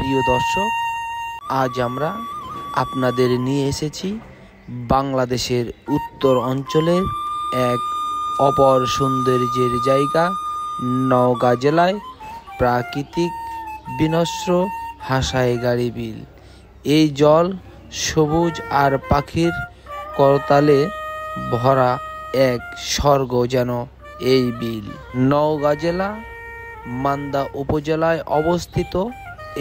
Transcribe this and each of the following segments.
প্রিয় দর্শক, আজ আমরা আপনাদের নিয়ে এসেছি বাংলাদেশের উত্তর অঞ্চলের এক অপর সৌন্দর্যের জায়গা নওগাঁ জেলায় প্রাকৃতিক বিনস্র হাসাইগাড়ি বিল। এই জল সবুজ আর পাখির করতালে ভরা এক স্বর্গ যেন এই বিল। নওগাঁ জেলা মান্দা উপজেলায় অবস্থিত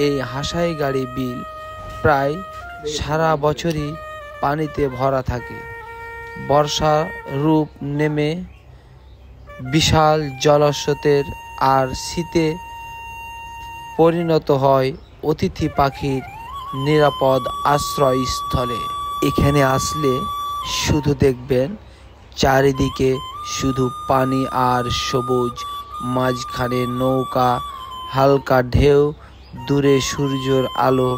এই হাসাইগাড়ি বিল প্রায় সারা বছরই পানিতে ভরা থাকে। বর্ষা রূপ নেমে বিশাল জলস্রোতের আর শীতে পরিণত হয় অতিথি পাখির নিরাপদ আশ্রয়স্থলে। এখানে আসলে শুধু দেখবেন চারিদিকে শুধু পানি আর সবুজ, মাঝখানে নৌকা, হালকা ঢেউ, দূরে সূর্যের আলো।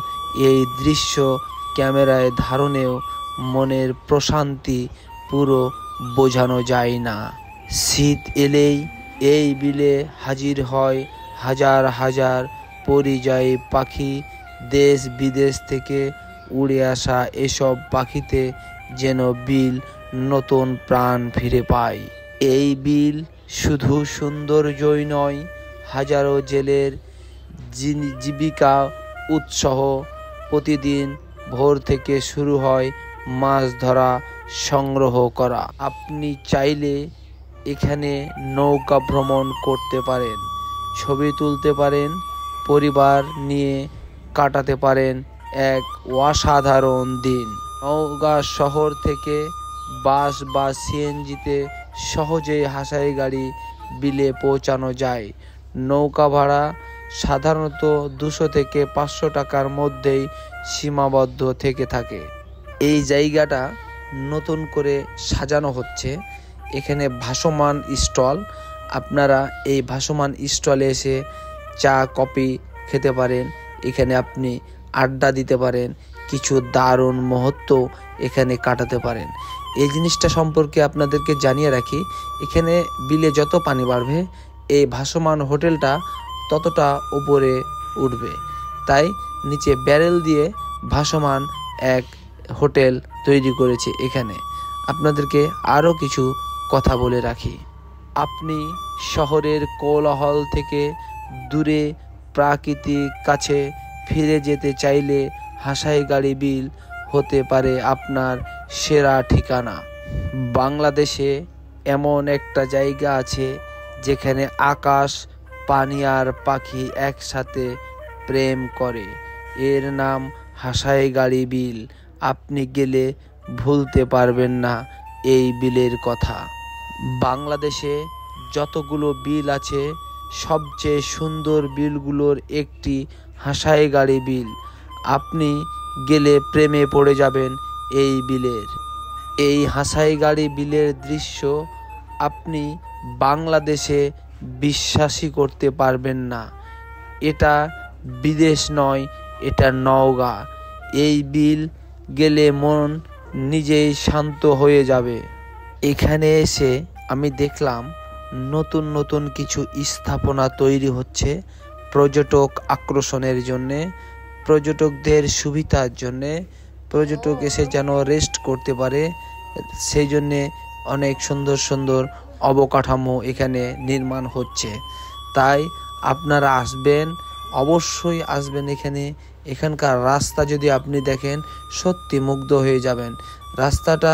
এই দৃশ্য ক্যামেরায় ধারণেও মনের প্রশান্তি পুরো বোঝানো যায় না। শীত এলেই এই বিলে হাজির হয় হাজার হাজার পরিযায়ী পাখি। দেশ বিদেশ থেকে উড়ে আসা এসব পাখিতে যেন বিল নতুন প্রাণ ফিরে পায়। এই বিল শুধু সৌন্দর্যই নয়, হাজারো জেলের জীবিকা উৎসাহ। প্রতিদিন ভোর থেকে শুরু হয় মাছ ধরা, সংগ্রহ করা। আপনি চাইলে এখানে নৌকা ভ্রমণ করতে পারেন, ছবি তুলতে পারেন, পরিবার নিয়ে কাটাতে পারেন এক অসাধারণ দিন। নওগাঁ শহর থেকে বাস বা সিএনজিতে সহজেই হাসাইগাড়ি বিলে পৌঁছানো যায়। নৌকা ভাড়া সাধারণত 200 থেকে 500 টাকার মধ্যেই সীমাবদ্ধ থেকে থাকে। এই জায়গাটা নতুন করে সাজানো হচ্ছে। এখানে ভাসমান স্টল, আপনারা এই ভাসমান স্টলে এসে চা কফি খেতে পারেন। এখানে আপনি আড্ডা দিতে পারেন, কিছু দারুণ মুহূর্ত এখানে কাটাতে পারেন। এই জিনিসটা সম্পর্কে আপনাদেরকে জানিয়ে রাখি, এখানে বিলে যত পানি বাড়বে এই ভাসমান হোটেলটা ততটা উপরে উঠবে। তাই নিচে ব্যারেল দিয়ে ভাসমান এক হোটেল তৈরি করেছে। এখানে আপনাদেরকে আরও কিছু কথা বলে রাখি, আপনি শহরের কোলাহল থেকে দূরে প্রাকৃতিক কাছে ফিরে যেতে চাইলে হাসাইগাড়ি বিল হতে পারে আপনার সেরা ঠিকানা। বাংলাদেশে এমন একটা জায়গা আছে যেখানে আকাশ, পানি আর পাখি একসাথে প্রেম করে। এর নাম হাসাইগাড়ি বিল। আপনি গেলে ভুলতে পারবেন না এই বিলের কথা। বাংলাদেশে যতগুলো বিল আছে সবচেয়ে সুন্দর বিলগুলোর একটি হাসাইগাড়ি বিল। আপনি গেলে প্রেমে পড়ে যাবেন এই বিলের। এই হাসাইগাড়ি বিলের দৃশ্য আপনি বাংলাদেশে বিশ্বাসই করতে পারবেন না। এটা বিদেশ নয়, এটা নওগাঁ। এই বিল গেলে মন নিজেই শান্ত হয়ে যাবে। এখানে এসে আমি দেখলাম নতুন নতুন কিছু স্থাপনা তৈরি হচ্ছে পর্যটক আকর্ষণের জন্যে, পর্যটকদের সুবিধার জন্যে। পর্যটক এসে যেন রেস্ট করতে পারে, সেই জন্যে অনেক সুন্দর সুন্দর অবকাঠামো এখানে নির্মাণ হচ্ছে। তাই আপনারা আসবেন, অবশ্যই আসবেন এখানে। এখানকার রাস্তা যদি আপনি দেখেন সত্যি মুগ্ধ হয়ে যাবেন। রাস্তাটা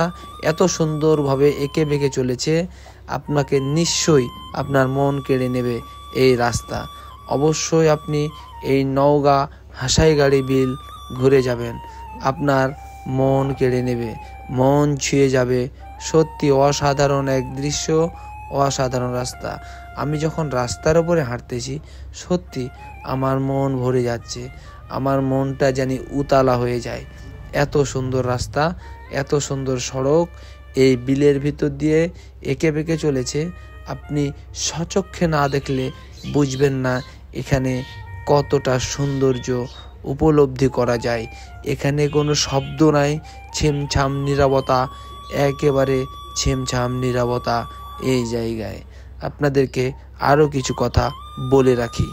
এত সুন্দরভাবে এঁকে বেঁকে চলেছে, আপনাকে নিশ্চয়ই আপনার মন কেড়ে নেবে এই রাস্তা। অবশ্যই আপনি এই নওগাঁ হাসাইগাড়ি বিল ঘুরে যাবেন, আপনার মন কেড়ে নেবে, মন ছুঁয়ে যাবে। সত্যি অসাধারণ এক দৃশ্য, অসাধারণ রাস্তা। আমি যখন রাস্তার উপরে হাঁটতেছি সত্যি আমার মন ভরে যাচ্ছে, আমার মনটা জানি উতালা হয়ে যায়। এত সুন্দর রাস্তা, এত সুন্দর সড়ক এই বিলের ভিতর দিয়ে এঁকে বেঁকে চলেছে। আপনি স্বচক্ষে না দেখলে বুঝবেন না এখানে কতটা সৌন্দর্য উপলব্ধি করা যায়। এখানে কোনো শব্দ নাই, ছিমছাম নীরবতা, একেবারে ছিমছাম নীরবতা এই জায়গায়। আপনাদেরকে আরও কিছু কথা বলে রাখি।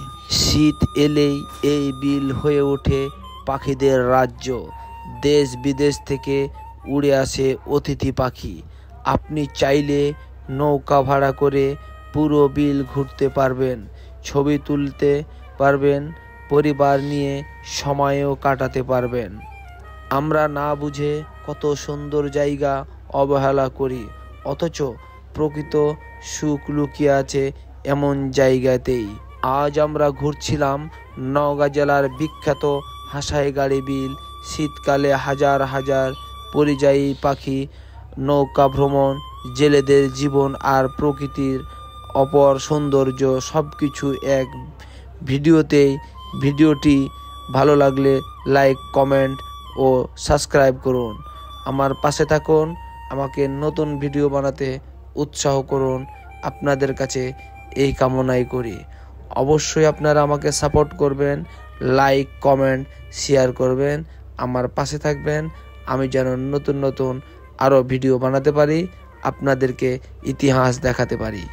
শীত এলেই এই বিল হয়ে ওঠে পাখিদের রাজ্য। দেশ বিদেশ থেকে উড়ে আসে অতিথি পাখি। আপনি চাইলে নৌকা ভাড়া করে পুরো বিল ঘুরতে পারবেন, ছবি তুলতে পারবেন, পরিবার নিয়ে সময়ও কাটাতে পারবেন। আমরা না বুঝে কত সুন্দর জায়গা অবহেলা করি, অথচ প্রকৃত সুখ লুকিয়ে আছে এমন জায়গাতেই। আজ আমরা ঘুরছিলাম নওগাঁ জেলার বিখ্যাত হাসাইগাড়ি বিল। শীতকালে হাজার হাজার পরিযায়ী পাখি, নৌকা ভ্রমণ, জেলেদের জীবন আর প্রকৃতির অপর সৌন্দর্য সবকিছু এক ভিডিওতেই। ভিডিওটি ভালো লাগলে লাইক, কমেন্ট ও সাবস্ক্রাইব করুন। আমার পাশে থাকুন, আমাকে নতুন ভিডিও বানাতে উৎসাহ করুন। আপনাদের কাছে এই কামনাই করি। অবশ্যই আপনারা আমাকে সাপোর্ট করবেন, লাইক, কমেন্ট, শেয়ার করবেন, আমার পাশে থাকবেন। আমি যেন নতুন নতুন আরও ভিডিও বানাতে পারি, আপনাদেরকে ইতিহাস দেখাতে পারি।